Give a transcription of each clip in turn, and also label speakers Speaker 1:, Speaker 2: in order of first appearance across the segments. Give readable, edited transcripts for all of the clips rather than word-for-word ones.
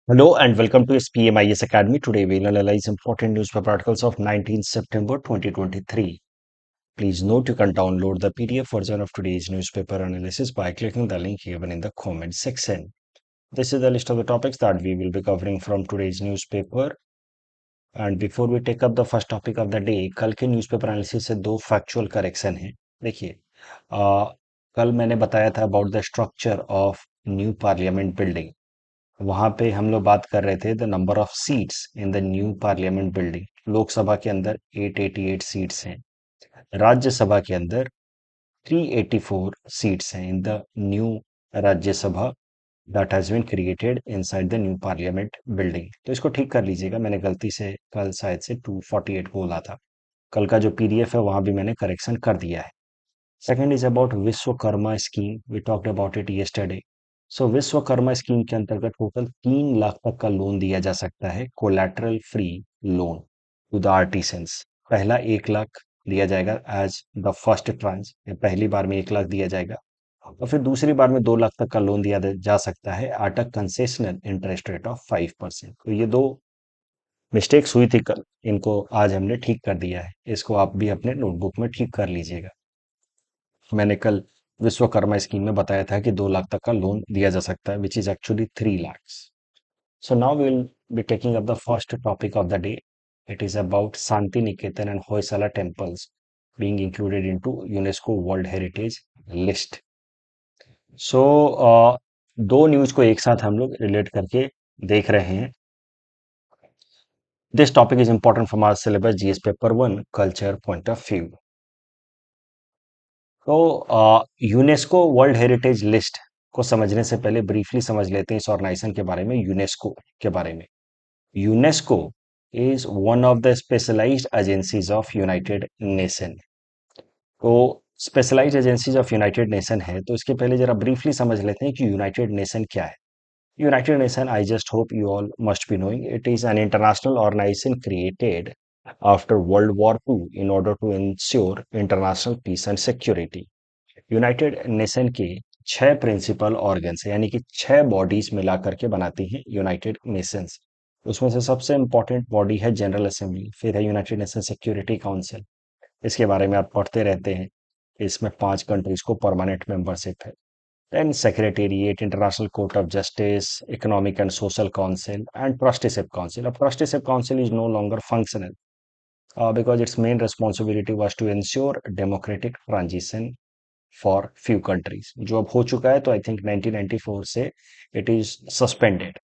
Speaker 1: Hello and welcome to SPMIS Academy. Today we'll analyze important newspaper articles of 19th September 2023. Please note you can download the PDF version of today's newspaper analysis by clicking the link given in the comment section. This is the list of the topics that we will be covering from today's newspaper. And before we take up the first topic of the day, कल के newspaper analysis से दो factual correction हैं। देखिए, कल मैंने बताया था about the structure of new parliament building. वहां पे हम लोग बात कर रहे थे the number of seats in the new parliament building. Lok Sabha के अंदर 888 सीट्स हैं, राज्यसभा के अंदर 384 सीट्स हैं in the new Rajya Sabha that has been created inside the new parliament building. तो इसको ठीक कर लीजिएगा, मैंने गलती से कल शायद से 248 बोला था। कल का जो पीडीएफ है वहां भी मैंने करेक्शन कर दिया है। Second is about Vishwakarma scheme, we talked about it yesterday. So Vishwakarma scheme के अंतर्गत टोटल 3 लाख तक का लोन दिया जा सकता है, collateral free loan to the artisans. पहला 1 लाख दिया जाएगा एज द फर्स्ट ट्रांच, पहली बार में 1 लाख दिया जाएगा और फिर दूसरी बार में 2 लाख तक का लोन दिया जा सकता है at a concessional interest rate of 5%। तो ये दो मिस्टेक्स हुई थी कल, इनको आज हमने ठीक कर दिया है। इसको आप भी अपने नोटबुक में ठीक कर लीजिएगा। मैंने कल विश्वकर्मा स्कीम में बताया था कि 2 लाख तक का लोन दिया जा सकता है, which is actually 3 lakhs। So now will be taking up the first topic of the day. It is about Shanti Niketan and Hoysala temples being included into UNESCO World Heritage List. सो दो न्यूज को एक साथ हम लोग रिलेट करके देख रहे हैं। This topic is important from our syllabus GS paper 1 culture point of view. तो यूनेस्को वर्ल्ड हेरिटेज लिस्ट को समझने से पहले ब्रीफली समझ लेते हैं इस ऑर्गेनाइजेशन के बारे में, यूनेस्को के बारे में। UNESCO is one of the specialised agencies of United Nation. तो specialised agencies of United Nation है, तो इसके पहले जरा ब्रीफली समझ लेते हैं कि यूनाइटेड नेशन क्या है। United Nation, I just hope you all must be knowing, it is an international organisation created after world war two in order to ensure international peace and security. United Nation के 6 principal organs है, यानी कि 6 bodies मिला करके बनाती हैं United Nations. उसमें से सबसे इंपॉर्टेंट बॉडी है जनरल असेंबली, फिर है यूनाइटेड नेशन सिक्योरिटी काउंसिल, इसके बारे में आप पढ़ते रहते हैं। इसमें 5 कंट्रीज को परमानेंट मेंबरशिप है। Then secretariat, international court of justice, economic and social council and trusteeship council. अब trusteeship council is no longer functional because its main responsibility was to ensure democratic transition for few countries, जो अब हो चुका है। तो I think 1994 से it is suspended.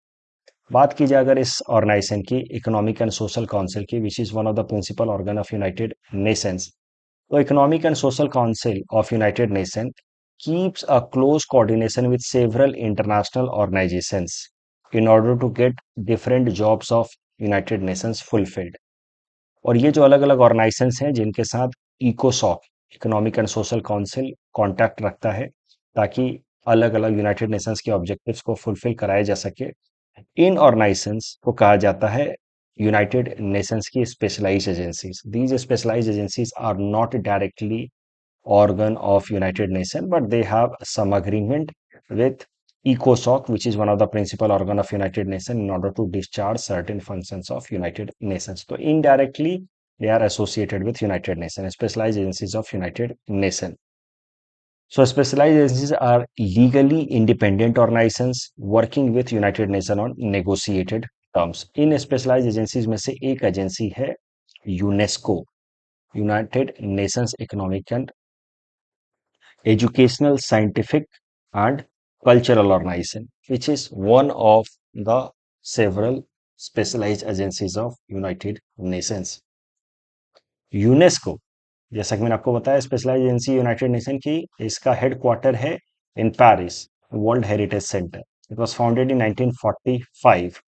Speaker 1: बात की जाए अगर इस ऑर्गेनाइजेशन की, इकोनॉमिक एंड सोशल काउंसिल की, which is one of the principal organ of United Nations. तो economic and social council of United Nation keeps a close coordination with several international organizations in order to get different jobs of United Nations fulfilled। और ये जो अलग अलग organisations हैं जिनके साथ इकोसॉक, economic and social council, contact रखता है ताकि अलग अलग यूनाइटेड नेशंस के ऑब्जेक्टिव्स को फुलफिल कराया जा सके, इन ऑर्गेनाइजेशंस को कहा जाता है यूनाइटेड नेशंस की specialised agencies. These specialised agencies are not directly organ of United Nations, but they have some agreement with ECOSOC, which is one of the principal organ of United Nations, in order to discharge certain functions of United Nations. So indirectly, they are associated with United Nations, specialized agencies of United Nations. So specialized agencies are legally independent organizations working with United Nations on negotiated terms. In specialized agencies में से एक agency है UNESCO, United Nations economic and educational, scientific, and cultural organization, which is one of the several specialized agencies of United Nations. UNESCO, जैसा कि मैंने आपको बताया, specialise agency United nation की, इसका हेडक्वार्टर है in Paris, world heritage centre. It was founded in 1945।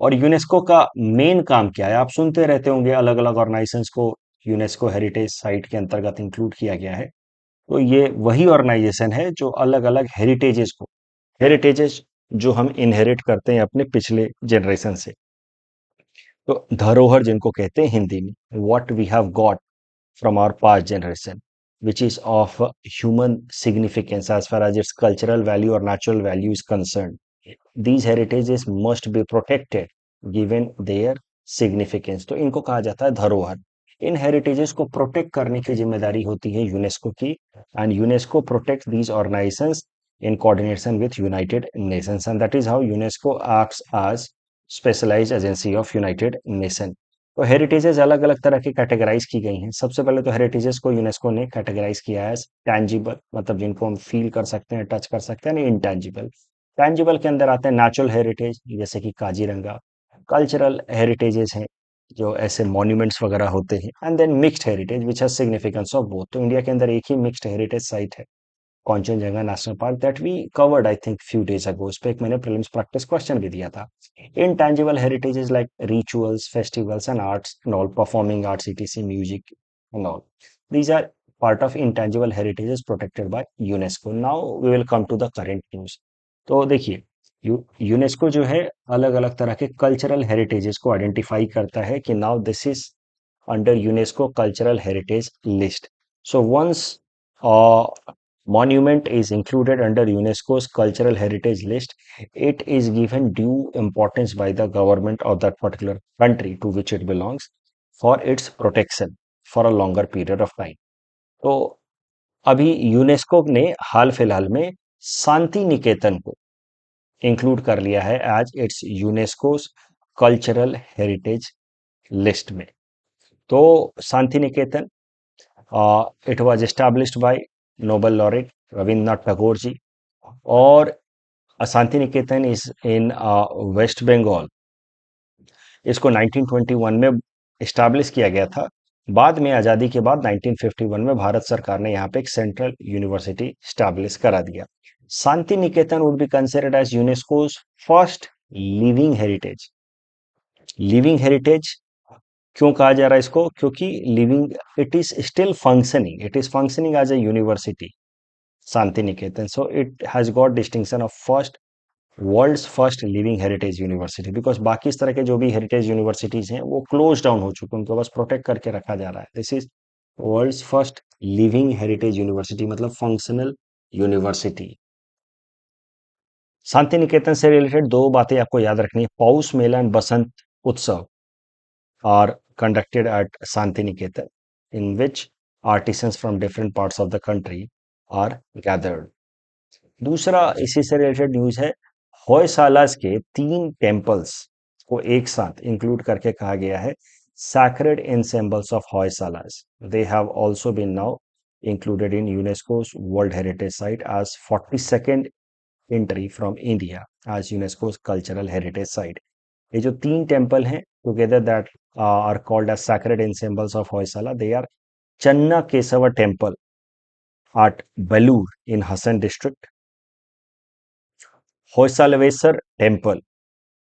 Speaker 1: और UNESCO का मेन काम क्या है, आप सुनते रहते होंगे अलग अलग ऑर्गेनाइजेशंस को यूनेस्को हेरिटेज साइट के अंतर्गत इंक्लूड किया गया है। तो ये वही ऑर्गेनाइजेशन है जो अलग अलग हेरिटेजेस जो हम इनहेरिट करते हैं अपने पिछले जनरेशन से, तो धरोहर जिनको कहते हैं हिंदी में, what we have got from our past generation, which is of human significance as far as its cultural value or natural value is concerned, these heritages must be protected given their significance. तो इनको कहा जाता है धरोहर। इन heritages को protect करने की जिम्मेदारी होती है यूनेस्को की, and UNESCO protect these organisations in coordination with United Nations, and that is how UNESCO acts as specialized agency of United Nations। तो हेरिटेजेस अलग अलग तरह की कैटेगराइज की गई हैं। सबसे पहले तो हेरिटेजेस को यूनेस्को ने कैटेगराइज किया है टैंजिबल, मतलब जिनको हम फील कर सकते हैं, टच कर सकते हैं, इंटैंजिबल। टैंजिबल के अंदर आते हैं नेचुरल हेरिटेज जैसे कि काजीरंगा, कल्चरल हेरिटेजेस हैं जो ऐसे मॉन्यूमेंट्स वगैरह होते हैं, and then mixed heritage which has significance of both. तो इंडिया के अंदर एक ही मिक्स्ड हेरिटेज साइट है, Kanchenjunga national park, that we covered I think few days ago. उस पे एक मैंने प्रीलिम्स प्रैक्टिस क्वेश्चन भी दिया था। Intangible heritages like rituals, festivals and arts and all, performing arts, ETC, music and all, these are part of intangible heritages protected by UNESCO। Now we will come to the current news। तो देखिए, UNESCO जो है अलग अलग तरह के cultural heritages को identify करता है कि now this is under UNESCO Cultural Heritage List। So once a monument is included under UNESCO's Cultural Heritage List, it is given due importance by the government of that particular country to which it belongs for its protection for a longer period of time। तो अभी UNESCO ने हाल फिलहाल में शांति निकेतन को include कर लिया है as it's UNESCO's cultural heritage list में। तो Santiniketan, it was established by Nobel laureate Rabindranath Tagore ji, और Santiniketan is in West Bengal. इसको 1921 में एस्टैब्लिश किया गया था। बाद में आज़ादी के बाद 1951 में भारत सरकार ने यहाँ पे एक सेंट्रल यूनिवर्सिटी एस्टैब्लिश करा दिया। Santiniketan would be considered as UNESCO's first living heritage. Living heritage क्यों कहा जा रहा है इसको? क्योंकि living, it is still functioning, it is functioning as a university, Santiniketan. So it has got distinction of first, world's first living heritage university, because बाकी इस तरह के जो भी हेरिटेज यूनिवर्सिटीज हैं वो क्लोज डाउन हो चुके हैं, उनको बस प्रोटेक्ट करके रखा जा रहा है। This is world's first living heritage university, मतलब फंक्शनल यूनिवर्सिटी। शांति निकेतन से रिलेटेड दो बातें आपको याद रखनी है। पौष मेला एंड बसंत उत्सव are conducted at Santiniketan, in which artisans from different parts of the country are gathered। दूसरा इसी से रिलेटेड न्यूज है, होयसालास के 3 टेम्पल्स को एक साथ इंक्लूड करके कहा गया है sacred ensembles of Hoysalas। They have also been now included in UNESCO's World Heritage Site as 42nd entry from India as UNESCO's Cultural Heritage Site। ये जो 3 टेम्पल हैं together that are called as sacred ensembles of Hoysala, they are Chennakeshava temple at Belur in Hassan district, Hoysalvesar temple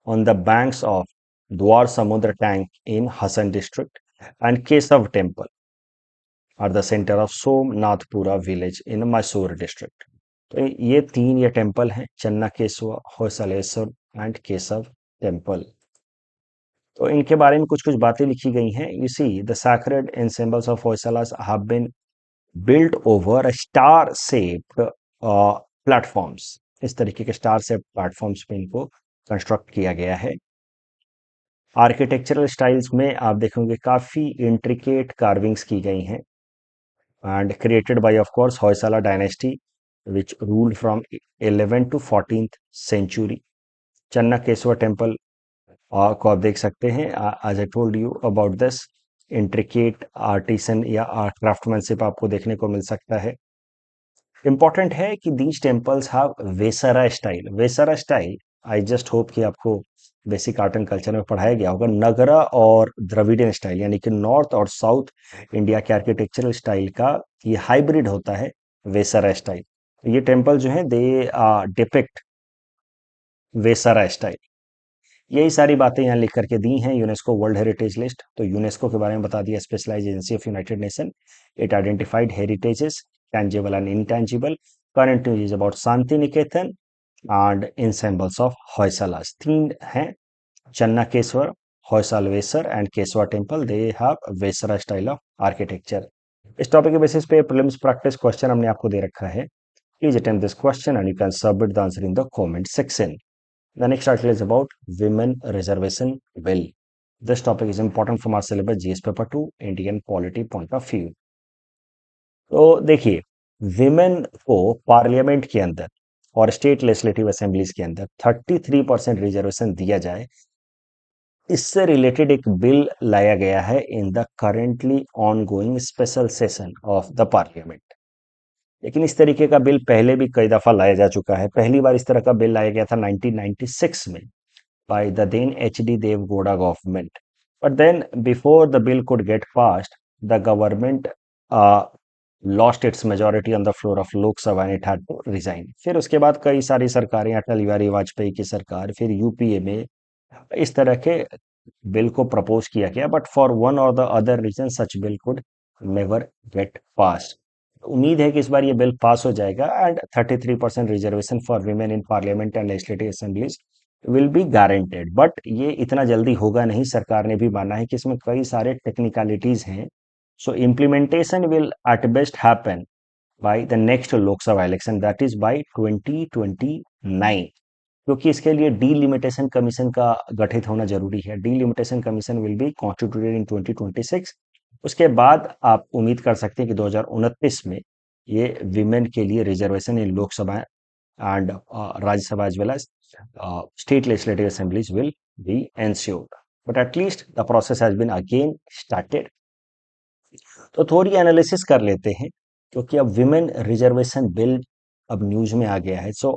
Speaker 1: on the banks of Dwar Samudra tank in Hassan district, and Kesav temple at the center of Somnathpura village in Mysore district। तो ये 3 ये temple हैं, चन्ना Keshav, Hoysaleswara and Keshav temple. तो इनके बारे में कुछ कुछ बातें लिखी गई हैं। You see the sacred ensembles of Hoysalas have been built over star shaped platforms. इस तरीके के स्टार शेप प्लेटफॉर्म्स पे इनको कंस्ट्रक्ट किया गया है। आर्किटेक्चरल स्टाइल्स में आप देखोगे काफी इंट्रिकेट कार्विंग्स की गई हैं, and created by of course Hoysala dynasty which ruled from 11th to 14th century। चन्ना केशव टेम्पल को आप देख सकते हैं, as I told you about this, intricate artisan या क्राफ्टमैनशिप आपको देखने को मिल सकता है। इंपॉर्टेंट है कि these temples have Vesara style. Vesara style, I just hope कि आपको बेसिक आर्ट एंड कल्चर में पढ़ाया गया होगा। नगरा और द्रविडियन स्टाइल, यानी कि नॉर्थ और साउथ इंडिया के आर्किटेक्चरल स्टाइल का ये हाइब्रिड होता है वेसरा स्टाइल। ये टेम्पल जो है दे डिपिक्ट वेसरा स्टाइल। यही सारी बातें यहाँ लिख करके दी हैं यूनेस्को वर्ल्ड हेरिटेज लिस्ट। तो यूनेस्को के बारे में बता दिया, specialised agency of United Nation. It identified heritages tangible and intangible। current news is about Santiniketan and ensembles of Hoysalas. 3 हैं, Chennakeshwara, Hoysaleswara and Keshava temple. They have Vesara style of architecture. इस topic के basis पे प्रीलिम्स प्रैक्टिस क्वेश्चन हमने आपको दे रखा है। Please attempt this question and you can submit the answer in the comment section. The next article is about Women Reservation Bill. This topic is important from our syllabus GS paper 2 Indian polity point of view. तो देखिए, women को parliament के अंदर और state legislative assemblies के अंदर 33% reservation दिया जाए, इससे रिलेटेड एक बिल लाया गया है in the currently ongoing special session of the parliament. लेकिन इस तरीके का बिल पहले भी कई दफा लाया जा चुका है। पहली बार इस तरह का बिल लाया गया था 1996 में by the then HD Dev Gowda government. But then, before the bill could get passed, the government lost its majority on the floor of Lok Sabha and it had to resign. फिर उसके बाद कई सारी सरकारें, अटल बिहारी वाजपेयी की सरकार, फिर UPA में इस तरह के बिल को प्रपोज किया गया, but for one or the other reason such bill could never get pass. उम्मीद है कि इस बार ये बिल पास हो जाएगा and 33% reservation for women in parliament and legislative assemblies will be guaranteed. But ये इतना जल्दी होगा नहीं, सरकार ने भी माना है कि इसमें कई सारे टेक्निकलिटीज हैं। So implementation will at best happen by the next Lok Sabha election, that is by 2029, क्योंकि इसके लिए डीलिमिटेशन कमीशन का गठित होना जरूरी है। Delimitation commission will be constituted इन 2026। उसके बाद आप उम्मीद कर सकते हैं कि 2029 में ये विमेन के लिए reservation in Lok Sabha and Rajya Sabha as well as state legislative assemblies will be ensured. But at least the process has been again started. तो थोड़ी एनालिसिस कर लेते हैं, क्योंकि अब विमेन रिजर्वेशन बिल अब न्यूज में आ गया है। So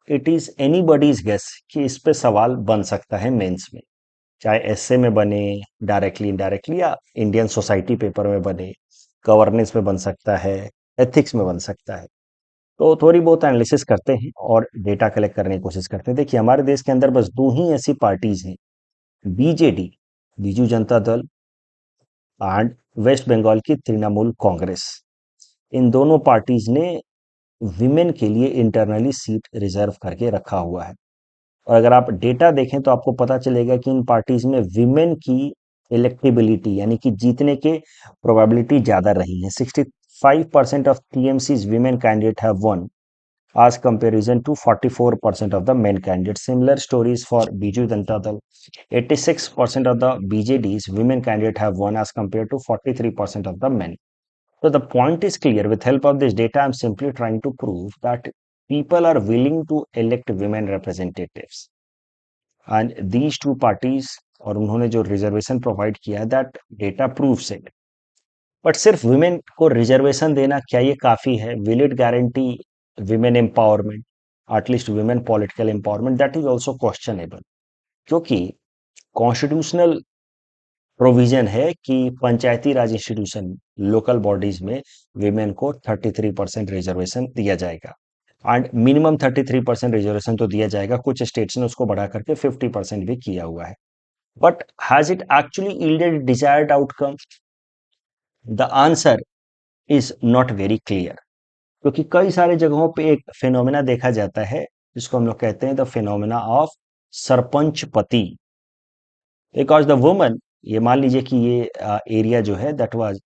Speaker 1: it is anybody's guess कि इस पे सवाल बन सकता है मेंस में, चाहे एसए में बने, डायरेक्टली इनडायरेक्टली, या इंडियन सोसाइटी पेपर में बने, गवर्नेंस में बन सकता है, एथिक्स में बन सकता है। तो थोड़ी बहुत एनालिसिस करते हैं और डेटा कलेक्ट करने की कोशिश करते हैं। देखिए, हमारे देश के अंदर बस दो ही ऐसी पार्टीज हैं, BJD, Biju Janata Dal, and waste Bengal की तृणमूल कांग्रेस। इन दोनों पार्टीज ने विमेन के लिए इंटरनली सीट रिजर्व करके रखा हुआ है। और अगर आप डेटा देखें तो आपको पता चलेगा कि इन पार्टीज में विमेन की इलेक्टेबिलिटी यानी कि जीतने के प्रोबेबिलिटी ज्यादा रही है। 65% of TMC's women candidate have won as comparison to 44% of the men candidates. Similar stories for Biju Janata Dal. 86% of the BJD's women candidate have won as compared to 43% of the men. So the point is clear. With help of this data, I'm simply trying to prove that people are willing to elect women representatives. And these two parties और उन्होंने जो reservation provide किया है, that data proves it. But सिर्फ women को reservation देना क्या ये काफी है? Will it guarantee women empowerment, at least women political empowerment? That is also questionable, क्योंकि कॉन्स्टिट्यूशनल प्रोविजन है कि पंचायती राज इंस्टीट्यूशन, लोकल बॉडीज में विमेन को 33% रिजर्वेशन दिया जाएगा। एंड मिनिमम 33% रिजर्वेशन तो दिया जाएगा, कुछ स्टेट्स ने उसको बढ़ा करके 50% भी किया हुआ है। But has it actually yielded desired outcome? The answer is not very clear, क्योंकि कई सारे जगहों पे एक फिनोमेना देखा जाता है जिसको हम लोग कहते हैं द फिनोमेना ऑफ सरपंच पति। बिकॉज द वुमन, ये मान लीजिए कि ये एरिया जो है that was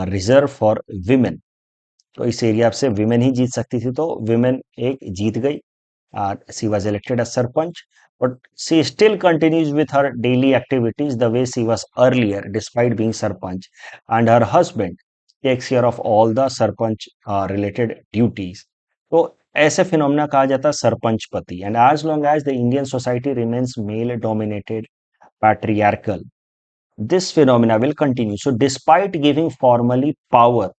Speaker 1: reserve for women, तो इस एरिया से विमेन ही जीत सकती थी, तो विमेन एक जीत गई, she was elected as sarpanch, but she still continues with her daily activities the way she was earlier despite being sarpanch, and her husband takes care of all the sarpanch related duties. तो ऐसे phenomena कहा जाता है सरपंच पति। And as long as the Indian society remains male dominated, patriarchal, this phenomena will continue. So despite giving formally power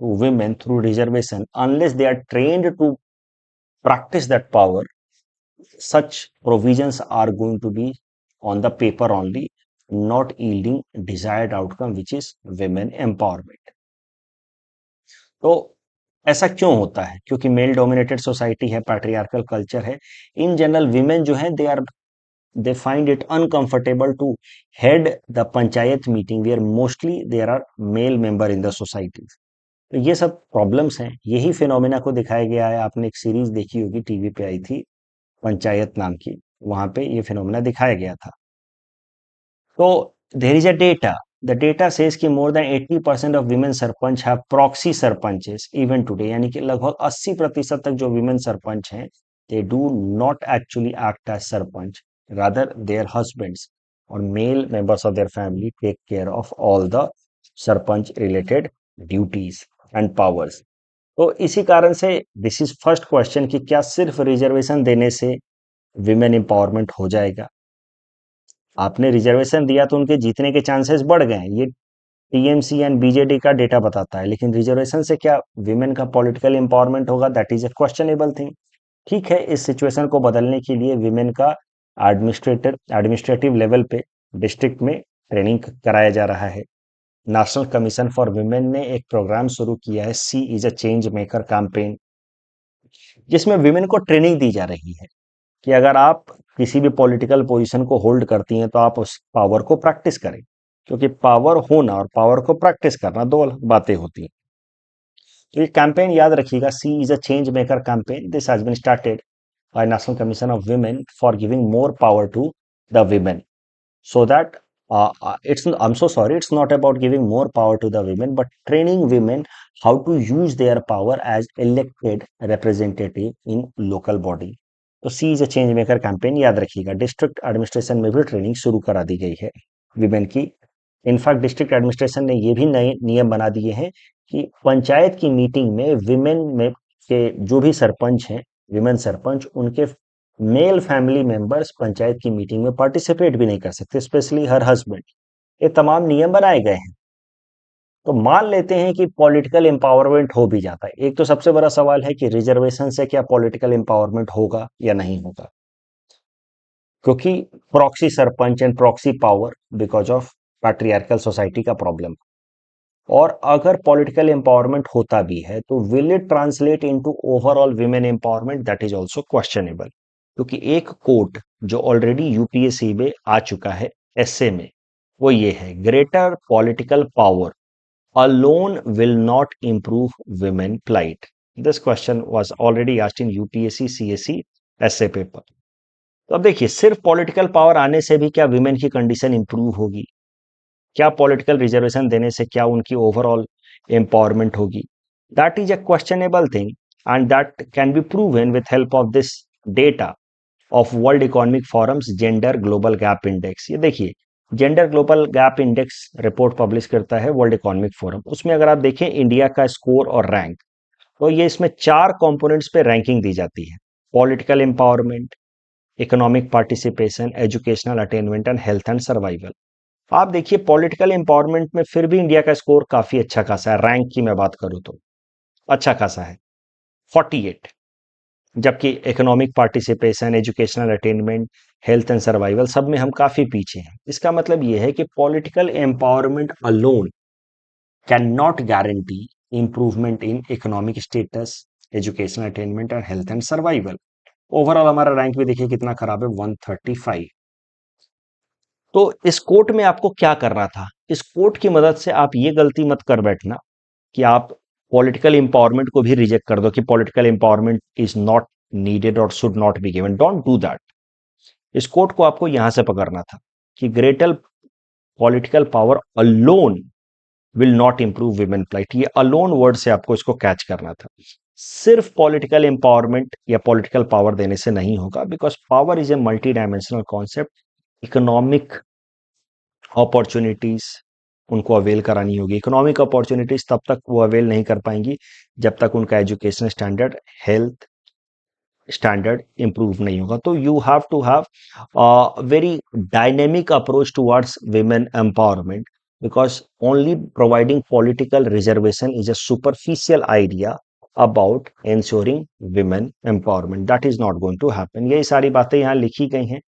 Speaker 1: to women through reservation, unless they are trained to practice that power, such provisions are going to be on the paper only, not yielding desired outcome, which is women empowerment. तो ऐसा क्यों होता है? क्योंकि male dominated society है, patriarchal culture है। In general women जो है they find it uncomfortable to head the panchayat meeting where mostly there are male member in the society. तो ये सब प्रॉब्लम्स हैं, यही फिनोमेना को दिखाया गया है। आपने एक सीरीज देखी होगी, टीवी पे आई थी, पंचायत नाम की, वहां पे ये फिनोमेना दिखाया गया था। तो there is a data, the data says कि more than 80% of women sarpanch have proxy sarpanches even today, यानी कि लगभग 80% तक जो विमेन सरपंच हैं they do not actually act as sarpanch. Rather, their husbands or male members of their family take care of all the sarpanch related duties and powers. तो इसी कारण से दिस इज फर्स्ट क्वेश्चन कि क्या सिर्फ reservation देने से women empowerment हो जाएगा? आपने रिजर्वेशन दिया तो उनके जीतने के चांसेस बढ़ गए, ये टीएमसी एंड बीजेडी का डेटा बताता है, लेकिन रिजर्वेशन से क्या विमेन का पॉलिटिकल एम्पावरमेंट होगा? That is a questionable thing. ठीक है, इस सिचुएशन को बदलने के लिए विमेन का एडमिनिस्ट्रेटिव लेवल पे डिस्ट्रिक्ट में ट्रेनिंग कराया जा रहा है। नेशनल कमीशन फॉर विमेन ने एक प्रोग्राम शुरू किया है, she is a change maker campaign, जिसमें विमेन को ट्रेनिंग दी जा रही है कि अगर आप किसी भी पॉलिटिकल पोजीशन को होल्ड करती हैं तो आप उस पावर को प्रैक्टिस करें, क्योंकि पावर होना और पावर को प्रैक्टिस करना दो अलग बातें होती हैं। तो ये कैंपेन याद रखिएगा, she is a change maker campaign, this has been started by National Commission of Women for giving more power to the women, so that I'm so sorry, it's not about giving more power to the women, but training women how to use their power as elected representative in local body. तो she is a change maker campaign याद रखिएगा। District administration में भी training शुरू करा दी गई है women की। इनफैक्ट डिस्ट्रिक्ट एडमिनिस्ट्रेशन ने ये भी नए नियम बना दिए हैं कि पंचायत की मीटिंग में विमेन में के जो भी सरपंच हैं, विमेन सरपंच, उनके मेल फैमिली मेंबर्स पंचायत की मीटिंग में पार्टिसिपेट भी नहीं कर सकते, स्पेशली हर हस्बैंड। ये तमाम नियम बनाए गए हैं। तो मान लेते हैं कि पॉलिटिकल एम्पावरमेंट हो भी जाता है। एक तो सबसे बड़ा सवाल है कि रिजर्वेशन से क्या पॉलिटिकल एम्पावरमेंट होगा या नहीं होगा, क्योंकि proxy sarpanch and proxy power because of patriarchal society का प्रॉब्लम। और अगर पॉलिटिकल एम्पावरमेंट होता भी है तो will it translate into overall women empowerment? That is also questionable, क्योंकि एक कोट जो ऑलरेडी यूपीएससी में आ चुका है एसए में, वो ये है, greater political power alone will not improve women plight. This question was already asked in UPSC CSE essay paper. तो अब देखिए, सिर्फ पॉलिटिकल पावर आने से भी क्या विमेन की कंडीशन इंप्रूव होगी? क्या पॉलिटिकल रिजर्वेशन देने से क्या उनकी ओवरऑल एम्पावरमेंट होगी? That is a questionable thing and that can be proven with help of this data of world economic forums gender global gap index. ये देखिए, gender global gap index report publish करता है world economic forum. उसमें अगर आप देखें India का score और रैंक, तो ये इसमें 4 कंपोनेंट्स पे रैंकिंग दी जाती है: political empowerment, economic participation, educational attainment and health and survival. आप देखिए, पॉलिटिकल एम्पावरमेंट में फिर भी इंडिया का स्कोर काफी अच्छा खासा है। रैंक की मैं बात करूं तो अच्छा खासा है, 48, जबकि economic participation, educational attainment, health and survival सब में हम काफी पीछे हैं। इसका मतलब यह है कि political empowerment alone can not guarantee improvement in economic status, educational attainment and health and survival. Overall हमारा रैंक भी देखिए कितना खराब है, 135। तो इस कोट में आपको क्या करना था? इस कोट की मदद से आप ये गलती मत कर बैठना कि आप पॉलिटिकल एम्पावरमेंट को भी रिजेक्ट कर दो कि political empowerment is not needed और should not be given. Don't do that. इस कोट को आपको यहां से पकड़ना था कि greater political power alone will not improve women plight. ये अलोन वर्ड से आपको इसको कैच करना था। सिर्फ पॉलिटिकल एम्पावरमेंट या पॉलिटिकल पावर देने से नहीं होगा, because power is a multidimensional concept. Economic opportunities उनको अवेल करानी होगी। इकोनॉमिक अपॉर्चुनिटीज तब तक वो अवेल नहीं कर पाएंगी जब तक उनका education standard, health standard improve नहीं होगा। तो you have to have very dynamic approach towards women empowerment, because only providing political reservation is a superficial idea about ensuring women empowerment. That is not going to happen. यही सारी बातें यहाँ लिखी गई हैं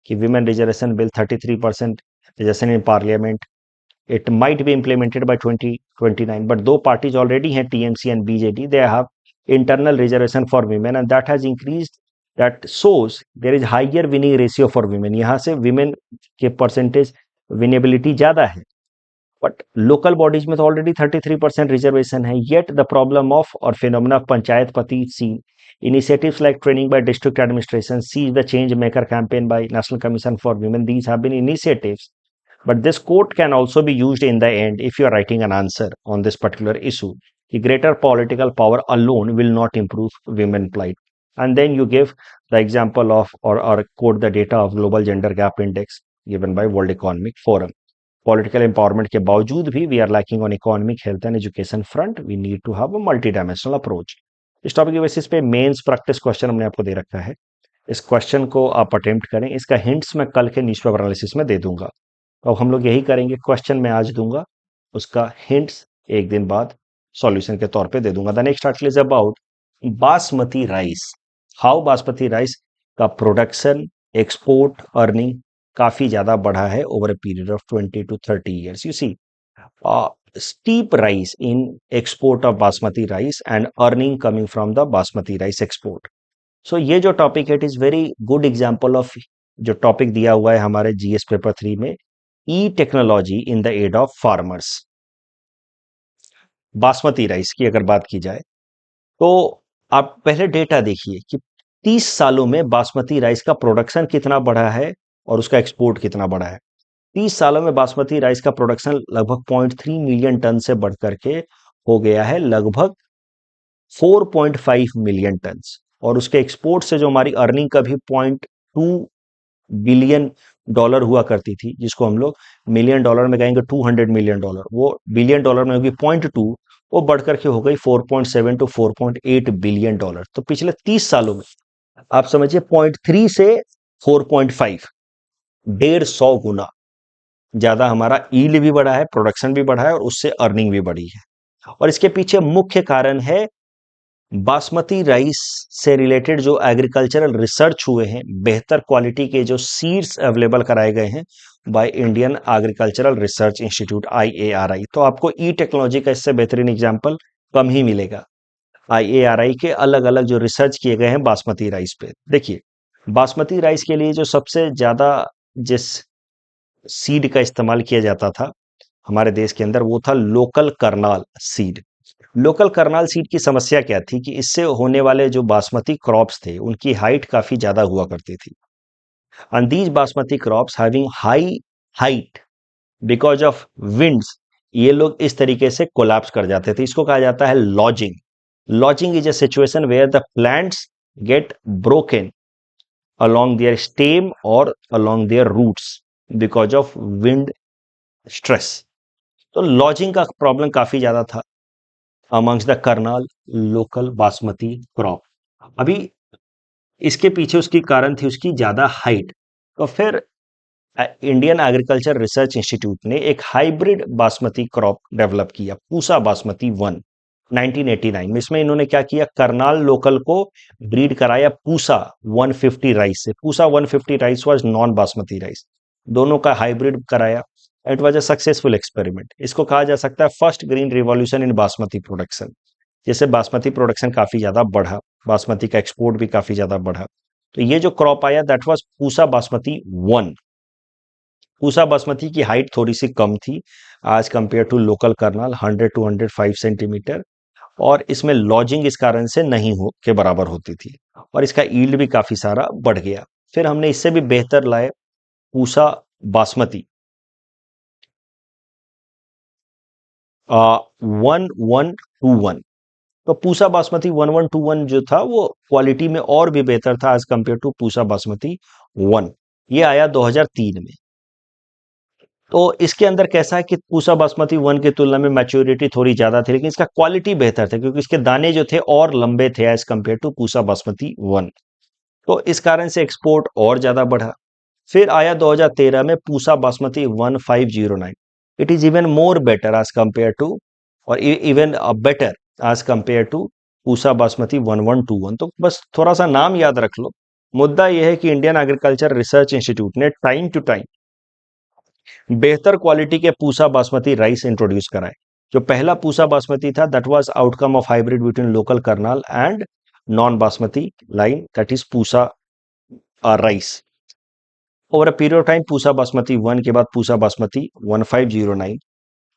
Speaker 1: कि women reservation bill 33% reservation in parliament, it might be implemented by 2029, but दो parties already हैं, TMC and BJD, they have internal reservation for women and that has increased, that shows there is higher winning ratio for women. यहाँ से women के percentage winnability ज़्यादा है, but local bodies में तो already 33% reservation है। Yet the problem of और phenomena of panchayat पति सी initiatives like training by district administration, see the change maker campaign by National Commission for Women. These have been initiatives, but this quote can also be used in the end if you are writing an answer on this particular issue. The greater political power alone will not improve women plight. and then you give the example of or quote the data of global gender gap index given by World Economic Forum. Political empowerment के बावजूद भी we are lacking on economic health and education front, we need to have a multi dimensional approach. इस topic के basis पे mains practice question हमने आपको दे रखा है, इस क्वेश्चन को आप अटेम्प्ट करें। इसका हिंट्स मैं कल के न्यूज़पेपर एनालिसिस में दे दूंगा। तो अब हम लोग यही करेंगे, क्वेश्चन मैं आज दूंगा, उसका हिंट्स एक दिन बाद सॉल्यूशन के तौर पे दे दूंगा। The next article is about basmati rice, how basmati rice का प्रोडक्शन, एक्सपोर्ट, अर्निंग काफी ज्यादा बढ़ा है over a period of 20 to 30 years. You see, steep rise in export of basmati rice and earning coming from the basmati rice export. So ये जो topic है, it is very good example of जो topic दिया हुआ है हमारे GS paper 3 में, e technology in the aid of farmers. Basmati rice की अगर बात की जाए तो आप पहले डेटा देखिए कि 30 सालों में बासमती राइस का प्रोडक्शन कितना बढ़ा है और उसका एक्सपोर्ट कितना बढ़ा है। 30 सालों में बासमती राइस का प्रोडक्शन लगभग 0.3 मिलियन टन से बढ़ करके हो गया है लगभग 4.5 मिलियन टन, और उसके एक्सपोर्ट से जो हमारी अर्निंग कभी 0.2 बिलियन डॉलर हुआ करती थी, जिसको हम लोग मिलियन डॉलर में कहेंगे 200 मिलियन डॉलर, वो बिलियन डॉलर में होगी 0.2, वो बढ़ करके हो गई 4.7 to 4.8 बिलियन डॉलर। तो पिछले 30 सालों में आप समझिए 0.3 से 4.5, 150 गुना ज्यादा हमारा ईल्ड भी बढ़ा है, प्रोडक्शन भी बढ़ा है और उससे अर्निंग भी बढ़ी है। और इसके पीछे मुख्य कारण है बासमती राइस से रिलेटेड जो एग्रीकल्चरल रिसर्च हुए हैं, बेहतर क्वालिटी के जो सीड्स अवेलेबल कराए गए हैं by Indian agricultural research institute IARI। तो आपको ई टेक्नोलॉजी का इससे बेहतरीन एग्जांपल कम ही मिलेगा। IARI के अलग अलग जो रिसर्च किए गए हैं बासमती राइस पे, देखिए बासमती राइस के लिए जो सबसे ज्यादा जिस सीड का इस्तेमाल किया जाता था हमारे देश के अंदर, वो था local Karnal seed. Local Karnal seed की समस्या क्या थी कि इससे होने वाले जो बासमती क्रॉप्स थे उनकी हाइट काफी ज्यादा हुआ करती थी, and these basmati crops having high height because of winds, ये लोग इस तरीके से कोलैप्स कर जाते थे। इसको कहा जाता है lodging. Lodging is a situation where the plants get broken along their stem or along their roots because of wind stress। तो लॉजिंग का प्रॉब्लम काफी ज्यादा था amongst the Karnal local basmati crop. अभी इसके पीछे उसकी कारण थी उसकी ज्यादा हाइट। तो फिर इंडियन एग्रीकल्चर रिसर्च इंस्टीट्यूट ने एक हाइब्रिड बासमती क्रॉप डेवलप किया, पूसा बासमती 1, 1989 में। इसमें इन्होंने क्या किया, करनाल लोकल को ब्रीड कराया पूसा 150 राइस से। Pusa 150 rice was non basmati rice, दोनों का हाइब्रिड कराया। It was a successful experiment. इसको कहा जा सकता है first green revolution in basmati production. जैसे बासमती प्रोडक्शन काफी ज्यादा बढ़ा, बासमती का एक्सपोर्ट भी काफी ज्यादा बढ़ा। तो ये जो क्रॉप आया दैट वाज पूसा बासमती 1। पूसा बासमती की हाइट थोड़ी सी कम थी आज compare to local Karnal, 100 to 105 centimetre, और इसमें लॉजिंग इस कारण से नहीं हो के बराबर होती थी, और इसका ईल्ड भी काफी सारा बढ़ गया। फिर हमने इससे भी बेहतर लाए पूसा बासमती 1121। तो पूसा बासमती 1121 जो था वो क्वालिटी में और भी बेहतर था as compare to Pusa basmati 1। ये आया 2003 में। तो इसके अंदर कैसा है कि पूसा बासमती 1 की तुलना में मैच्योरिटी थोड़ी ज्यादा थी, लेकिन इसका क्वालिटी बेहतर था क्योंकि इसके दाने जो थे और लंबे थे as compare to Pusa basmati 1। तो इस कारण से एक्सपोर्ट और ज्यादा बढ़ा। फिर आया 2013 में Pusa basmati 1509। It is even more better as compare to, और even better as compare to Pusa basmati 1121। तो बस थोड़ा सा नाम याद रख लो। मुद्दा यह है कि इंडियन एग्रीकल्चर रिसर्च इंस्टीट्यूट ने टाइम टू टाइम बेहतर क्वालिटी के पूसा बासमती राइस इंट्रोड्यूस कराए। जो पहला पूसा बासमती था that was outcome of hybrid between local Karnal and non basmati line, that is Pusa rice. Over a period of time Pusa basmati 1 के बाद Pusa basmati 1509,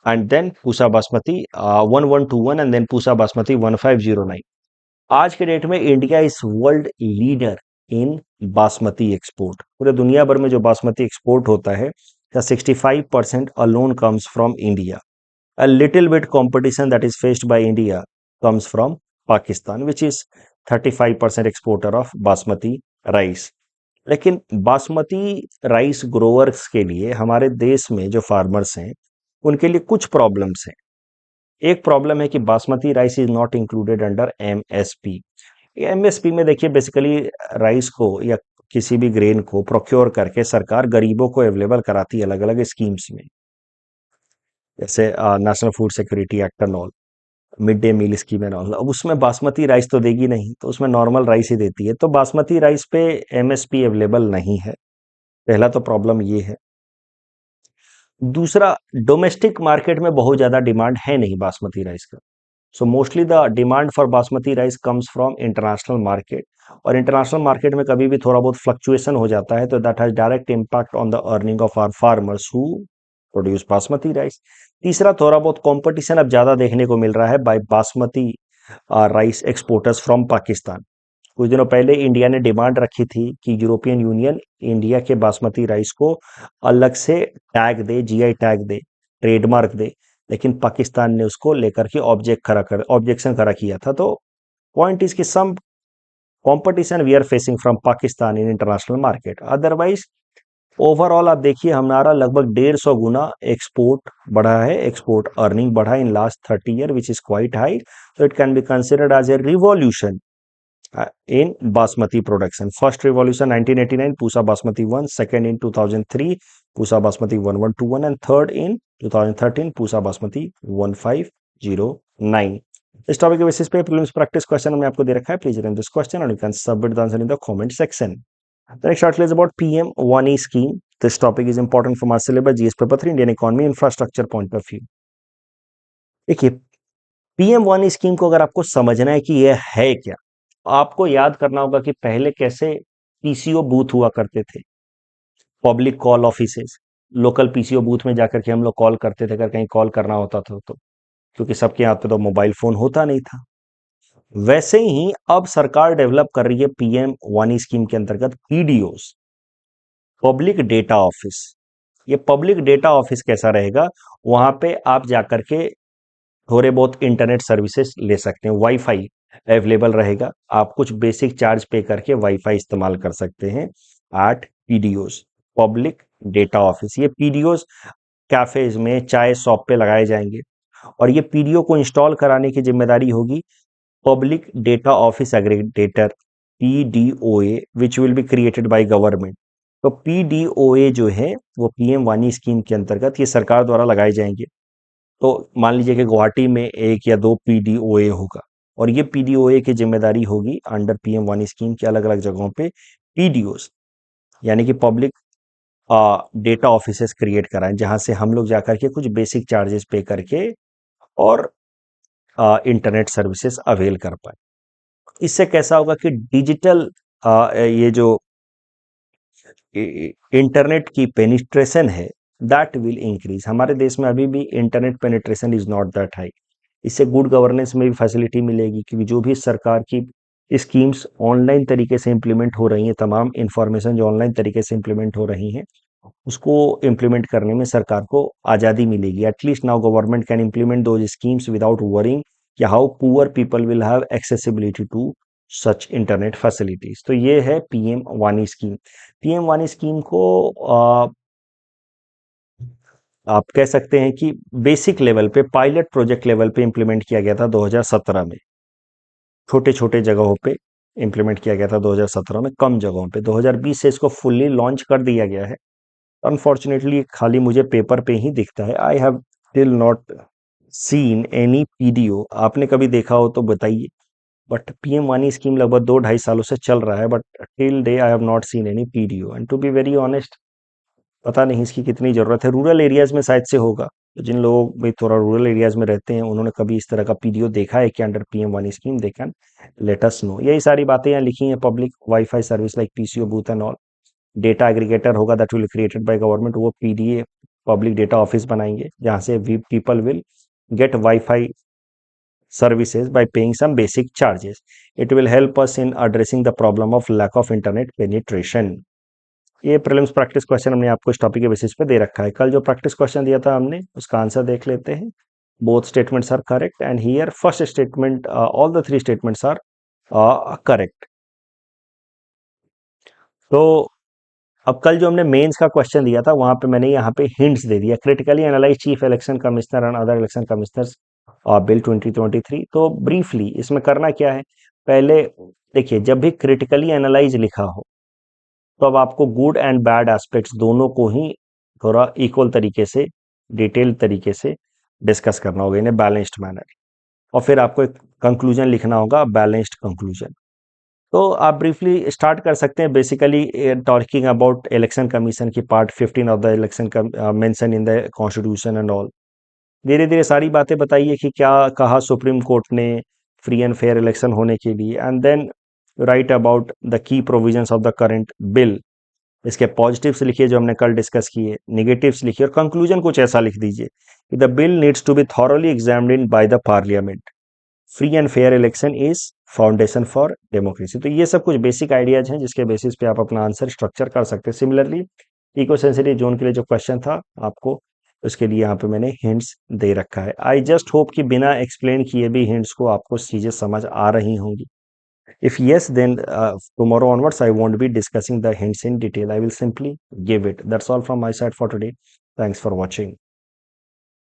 Speaker 1: and then Pusa basmati 1121, and then Pusa basmati 1509। आज के डेट में India is world leader in basmati export. पूरे दुनिया भर में जो बासमती एक्सपोर्ट होता है, 65% alone comes from India. A little bit competition that is faced by India comes from Pakistan which is 35% exporter of basmati rice. लेकिन बासमती राइस ग्रोअर्स के लिए हमारे देश में जो फार्मर्स हैं उनके लिए कुछ प्रॉब्लम्स हैं। एक प्रॉब्लम है कि basmati rice is not included under MSP. MSP में देखिए बेसिकली राइस को या किसी भी ग्रेन को प्रोक्योर करके सरकार गरीबों को अवेलेबल कराती है अलग अलग स्कीम्स में, जैसे national food security act and all, mid day meal scheme and all. अब उसमें बासमती राइस तो देगी नहीं, तो उसमें नॉर्मल राइस ही देती है, तो बासमती राइस पे एमएसपी अवेलेबल नहीं है। पहला तो प्रॉब्लम ये है। दूसरा, डोमेस्टिक मार्केट में बहुत ज़्यादा डिमांड है नहीं बासमती राइस का। So mostly the demand for basmati rice comes from international market, और इंटरनेशनल मार्केट में कभी भी थोड़ा बहुत फ्लक्चुएशन हो जाता है तो that has direct impact on the earning of our farmers who produce basmati rice. तीसरा, थोड़ा बहुत कंपटीशन अब ज़्यादा देखने को मिल रहा है by basmati rice exporters from Pakistan. कुछ दिनों पहले इंडिया ने डिमांड रखी थी कि यूरोपियन यूनियन इंडिया के बासमती राइस को अलग से टैग दे, जीआई टैग दे, ट्रेडमार्क दे, लेकिन पाकिस्तान ने उसको लेकर के ऑब्जेक्शन खड़ा किया था। तो पॉइंट इज कि some competition we are facing from Pakistan in international market. Otherwise overall आप देखिए हमारा लगभग 150 गुना एक्सपोर्ट बढ़ा है, एक्सपोर्ट अर्निंग बढ़ा in last 30 year, which is quite high. So it can be considered as a revolution in basmati production. First revolution 1989, Pusa Basmati 1, second in 2003, Pusa Basmati 1121, and third in 2013, Pusa Basmati 1509. इस topic के basis पे prelims practice question हमने आपको दे रखा है। Please attempt this question and you can submit the answer in the comment section. The next article is about PM1E scheme. This topic is important from our syllabus GS paper 3 Indian economy infrastructure point of view. देखिए, PM1E scheme को अगर आपको समझना है कि यह है क्या, आपको याद करना होगा कि पहले कैसे पीसीओ बूथ हुआ करते थे, public call offices. Local PCO booth में जाकर के हम लोग कॉल करते थे अगर कहीं कॉल करना होता था तो, क्योंकि सबके हाथ पे तो मोबाइल फोन होता नहीं था। वैसे ही अब सरकार डेवलप कर रही है PM1E स्कीम के अंतर्गत पीडीओस, पब्लिक डेटा ऑफिस। ये पब्लिक डेटा ऑफिस कैसा रहेगा, वहां पे आप जाकर के थोड़े बहुत इंटरनेट सर्विसेज ले सकते हैं, वाईफाई अवेलेबल रहेगा, आप कुछ बेसिक चार्ज पे करके वाईफाई इस्तेमाल कर सकते हैं एट पीडीओस, पब्लिक डेटा ऑफिस। ये पीडीओस कैफेज में, चाय शॉप पे लगाए जाएंगे, और ये पीडीओ को इंस्टॉल कराने की जिम्मेदारी होगी public data office aggregator, PDOA, which will be created by government. तो पीडीओए जो है वो PM1E स्कीम के अंतर्गत ये सरकार द्वारा लगाए जाएंगे। तो मान लीजिए कि गुवाहाटी में 1 या 2 पीडीओए होगा, और ये पीडीओए की जिम्मेदारी होगी अंडर PM1E स्कीम के अलग अलग जगहों पे पीडीओस, यानी कि पब्लिक डेटा ऑफिसेस क्रिएट कराएं, जहां से हम लोग जाकर के कुछ बेसिक चार्जेस पे करके और इंटरनेट सर्विसेज अवेल कर पाए। इससे कैसा होगा कि डिजिटल ये जो इंटरनेट की पेनिट्रेशन है दैट विल इंक्रीज। हमारे देश में अभी भी internet penetration is not that high. इससे गुड गवर्नेंस में भी फैसिलिटी मिलेगी, क्योंकि जो भी सरकार की स्कीम्स ऑनलाइन तरीके से इंप्लीमेंट हो रही हैं, तमाम इंफॉर्मेशन जो ऑनलाइन तरीके से इंप्लीमेंट हो रही हैं, उसको इम्प्लीमेंट करने में सरकार को आज़ादी मिलेगी। At least now government can implement those schemes without worrying कि how poor people will have accessibility to such internet facilities. तो ये है PM1E स्कीम। PM1E स्कीम को आप कह सकते हैं कि बेसिक लेवल पे, पायलट प्रोजेक्ट लेवल पे इंप्लीमेंट किया गया था 2017 में, छोटे छोटे जगहों पे इंप्लीमेंट किया गया था 2017 में, कम जगहों पे। 2020 से इसको फुल्ली लॉन्च कर दिया गया है। अनफॉर्चुनेटली खाली मुझे पेपर पे ही दिखता है। I have till not seen any PDO. आपने कभी देखा हो तो बताइए। बट PM1E स्कीम लगभग 2-2.5 सालों से चल रहा है, but till day I have not seen any PDO, and to be very honest पता नहीं इसकी कितनी ज़रूरत है। रूरल एरियाज़ में शायद से होगा, तो जिन लोग भी थोड़ा रूरल एरियाज़ में रहते हैं उन्होंने कभी इस तरह का पीडीओ देखा है कि under PM1E scheme, they can let us know. यही सारी बातें यहाँ लिखी हैं। Public wifi service like PCO booth and all, data aggregator होगा that will created by government, वो पीडीए पब्लिक डेटा ऑफिस बनाएंगे, जहाँ से we people will get wifi services by paying some basic charges. It will help us in addressing the problem of lack of internet penetration. ये prelims practice question हमने आपको इस topic के basis पे दे रखा है। कल जो प्रैक्टिस क्वेश्चन दिया था हमने, उसका आंसर देख लेते हैं। both statements are correct, and here first statement, all the three statements are correct. तो अब कल जो हमने मेंस का क्वेश्चन दिया था वहां पे मैंने यहाँ पे हिंट्स दे दिया, critically analyse chief election commissioner and other election commissioners bill 2023। तो ब्रीफली इसमें करना क्या है, पहले देखिए जब भी क्रिटिकली एनालाइज लिखा हो तो अब आपको गुड एंड बैड एस्पेक्ट्स दोनों को ही थोड़ा इक्वल तरीके से, डिटेल तरीके से डिस्कस करना होगा इन ए बैलेंस्ड मैनर, और फिर आपको एक कंक्लूजन लिखना होगा, बैलेंस्ड कंक्लूजन। तो आप ब्रीफली स्टार्ट कर सकते हैं, basically talking about Election Commission की part 15 of the election mention in the constitution and all. धीरे धीरे सारी बातें बताइए कि क्या कहा सुप्रीम कोर्ट ने फ्री एंड फेयर इलेक्शन होने के लिए, and then write about the key provisions of the current bill. इसके पॉजिटिव्स लिखिए जो हमने कल डिस्कस किए, नेगेटिव्स लिखिए, और कंक्लूजन कुछ ऐसा लिख दीजिए कि the bill needs to be thoroughly examined by the Parliament, free and fair election is foundation for democracy. तो ये सब कुछ बेसिक आइडियाज हैं जिसके बेसिस पे आप अपना आंसर स्ट्रक्चर कर सकते हैं। सिमिलरली इको सेंसिटिव जोन के लिए जो क्वेश्चन था आपको, उसके लिए यहाँ पे मैंने हिंट्स दे रखा है। आई जस्ट होप कि बिना एक्सप्लेन किए भी हिंट्स को आपको चीजें समझ आ रही होंगी। If yes, then tomorrow onwards, I won't be discussing the hints in detail. I will simply give it. That's all from my side for today. Thanks for watching.